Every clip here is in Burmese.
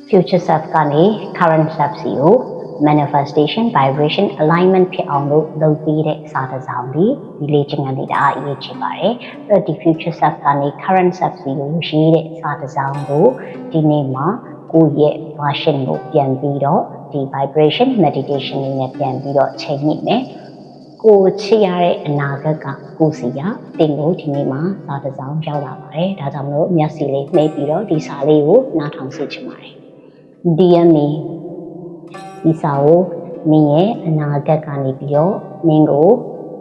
future self ကနေ current self စီကို manifestation vibration alignment ဖြစ်အောင်လို့လုပ်ပြီးတဲ့စာတစ်စောင်ဒီလေ့ကျင့်ခန်းလေးတအားအရေးကြီးပါတယ်။အဲ့တော့ဒီ future self ကနေ current self စီကိုရေးတဲ့စာတစ်စောင်ကိုဒီနေ့မှာကိုယ့်ရဲ့ version ကိုပြန်ပြီးတော့ဒီ vibration meditation လေးနဲ့ပြန်ပြီးတော့ချိန်ညှိမယ်။ကိုချစ်ရတဲ့အနာဂတ်ကကိုစီကတင်ကိုဒီနေ့မှာစာတစ်စောင်ရောက်လာပါတယ်။ဒါကြောင့်မလို့မျက်စိလေးနှိပ်ပြီးတော့ဒီစာလေးကိုနားထောင်စေချင်ပါတယ်။ Dear me ဒီစာကိုနင်းရဲ့အနာဂတ်ကနေပြီးတော့နင်းကို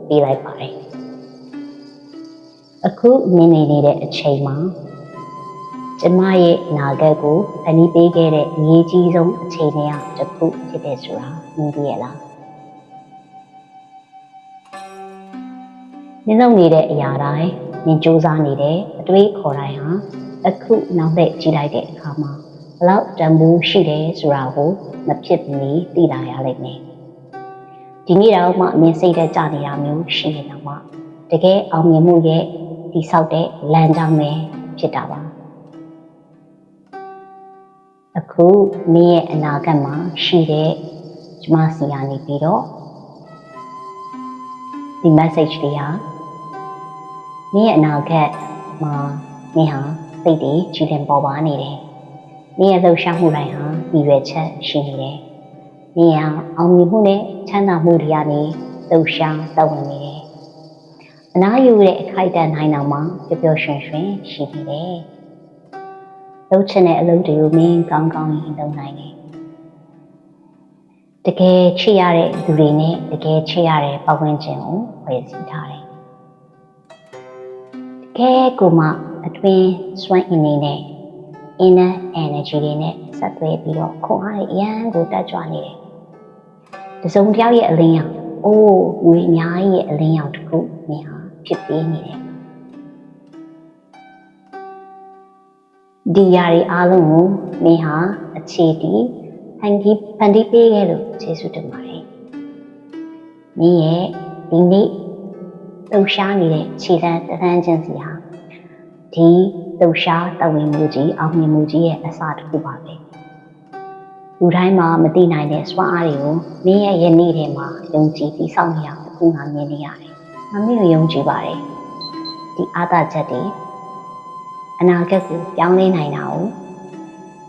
ပေးလိုက်ပါတယ်အခုနင်းနေနေတဲ့အချိန်မှာကျမရဲ့အနာဂတ်ကိုဖန်တီးပေးခဲ့တဲ့အရေးကြီးဆုံးအချိန်တွေကတစ်ခုဖြစ်တဲ့ဆိုတာနင်းသိရလားနင်းလုပ်နေတဲ့အရာတိုင်းနင်းစူးစမ်းနေတဲ့အတွေးခေါ်တိုင်းဟာအခုနောက်တဲ့ကြည့်လိုက်တဲ့အခါမှာဘလောက်တန်ဖိုးရှိတယ်ဆိုတာကိုမဖြစ်မနေသိလာရလိမ့်မယ်ဒီနေ့တော့မှမင်းစိတ်သက်ကြနေတာမျိုးရှိနေတော့မှတကယ်အောင်မြင်မှုရဲ့တိဆောက်တဲ့လမ်းကြောင်းပဲဖြစ်တာပါအခုမင်းရဲ့အနာဂတ်မှာရှိတဲ့ကျမစီကနေပြီးတော့ဒီ message လေးဟာမင်းရဲ့အနာဂတ်မှာမင်းဟာစိတ်တွေကြည်လင်ပေါ်ပါနေတယ်မင်းရဲ့လှုပ်ရှားမှုတိုင်းဟာရည်ရွယ်ချက်ရှိနေတယ်။မင်းဟာအောင်မြင်မှုနဲ့ချမ်းသာမှုတွေကနေလှုပ်ရှားသက်ဝင်နေတယ်။အနားယူတဲ့အခိုက်အတန့်နိုင်အောင်မှပျော်ပျော်ရွှင်ရွှင်ရှိနေတယ်။လှုပ်ချင်တဲ့အလုပ်တွေကိုမင်းကောင်းကောင်းရင်လုပ်နိုင်တယ်။တကယ်ချစ်ရတဲ့သူတွေနဲ့တကယ်ချစ်ရတဲ့ပတ်ဝန်းကျင်ကိုဖွဲ့စည်းထားတယ်။တကယ်ကိုမှအတွင်းစွမ်းအင်နေနဲ့inner energy တွေနဲ့ဆက်သွယ်ပြီးတော့ခွန်အားတွေအရန်ကိုတက်ကြွနေတယ်။တစုံတစ်ယောက်ရဲ့အလင်းရောင်လူအများကြီးရဲ့အလင်းရောင်တစ်ခုမင်းဟာဖြစ်ပေးနေတယ်။ဒီຢာတွေအားလုံးကိုမင်းဟာအခြေတည်ဖန်တီးပေးခဲ့လို့ကျေးဇူးတင်ပါတယ်။မင်းရဲ့ဒီနေ့လှူရှားနေတဲ့ခြေလှမ်းတစ်လှမ်းချင်းစီဟာဒီလှူရှားတဝင်မှုကြီးအောင်မြင်မှုကြီးရဲ့အစတစ်ခုပါပဲလူတိုင်းမှာမသိနိုင်တဲ့စွမ်းအားတွေကိုမင်းရဲ့ယနေ့ထဲမှာယုံကြည်ပြီးစောင့်နေရအောင်အခုငါမြင်နေရတယ်။ငါမင်းကိုယုံကြည်ပါတယ်။ဒီအားသာချက်တွေအနာဂတ်ကိုပြောင်းလဲနိုင်တာကို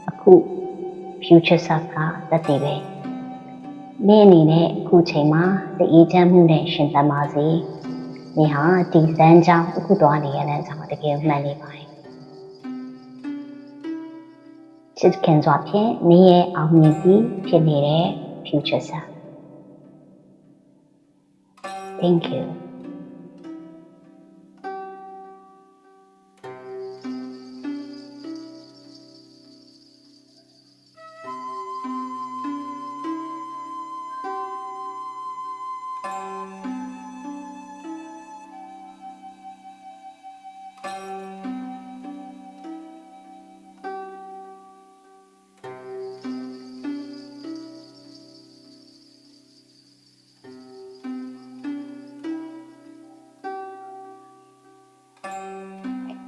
အခု future self ကသက်တည်ပဲ။မင်းအနေနဲ့အခုချိန်မှာစိတ်အေးချမ်းမှုနဲ့ရှင်သန်ပါစေ။မင်းဟာဒီလမ်းကြောင်းအခုသွားနေရတဲ့လမ်းကြောင်းတကယ်မှန်နေပါတယ်။ချစ်ခင်စွာဖြင့်မင်းရဲ့အောင်မြင်ပြီးဖြစ်နေတဲ့ future self thank you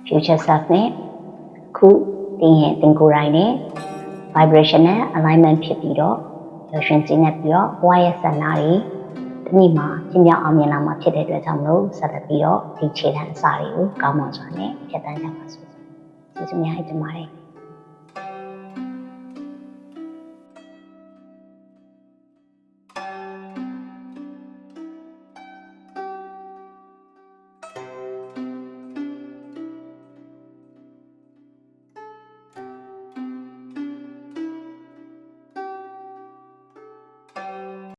future self နဲ့ခုတင်ရဲ့တင်ကိုယ်တိုင်နဲ့ vibration နဲ့ alignment ဖြစ်ပြီးတော့ရုပ်ရှင်ကျင်းနေပြီးတော့ဘဝရဲ့ဆန္ဒတွေဒီနေ့မှာကျင်းမြောက်အောင်မြင်လာမှာဖြစ်တဲ့အတွက်ကြောင့်မလို့ဆက်လက်ပြီးတော့ဒီခြေလှမ်းအစာတွေကိုကောင်းမွန်စွာနဲ့ဖြတ်သန်းကြပါစို့ကျေးဇူးများတင်ပါတယ်